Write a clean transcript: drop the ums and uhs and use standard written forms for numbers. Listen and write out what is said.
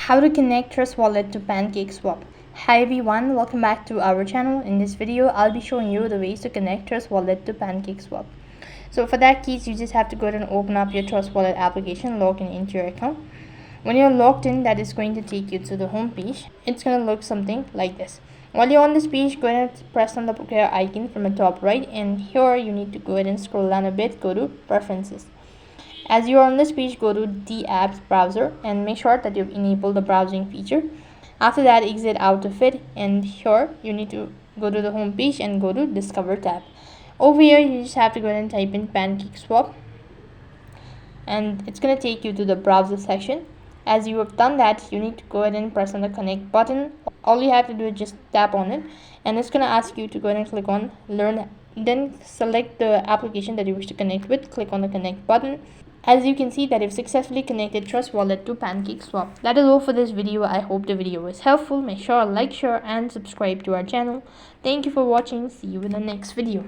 How to connect Trust Wallet to PancakeSwap. Hi everyone, welcome back to our channel. In this video, I'll be showing you the ways to connect Trust Wallet to PancakeSwap. So for that keys, you just have to go ahead and open up your Trust Wallet application, log in into your account. When you're logged in, that is going to take you to the home page. It's going to look something like this. While you're on this page, go ahead and press on the gear icon from the top right, and here you need to go ahead and scroll down a bit, go to Preferences. As you are on this page, go to the apps browser and make sure that you've enabled the browsing feature. After that, exit out of it, and here you need to go to the home page and go to Discover tab. Over here, you just have to go ahead and type in PancakeSwap, and it's going to take you to the browser section. As you have done that, you need to go ahead and press on the connect button. All you have to do is just tap on it, and it's going to ask you to go ahead and click on learn, then select the application that you wish to connect with. Click on the connect button. As you can see that you've successfully connected Trust Wallet to PancakeSwap. That is all for this video. I hope the video was helpful. Make sure to like, share and subscribe to our channel. Thank you for watching. See you in the next video.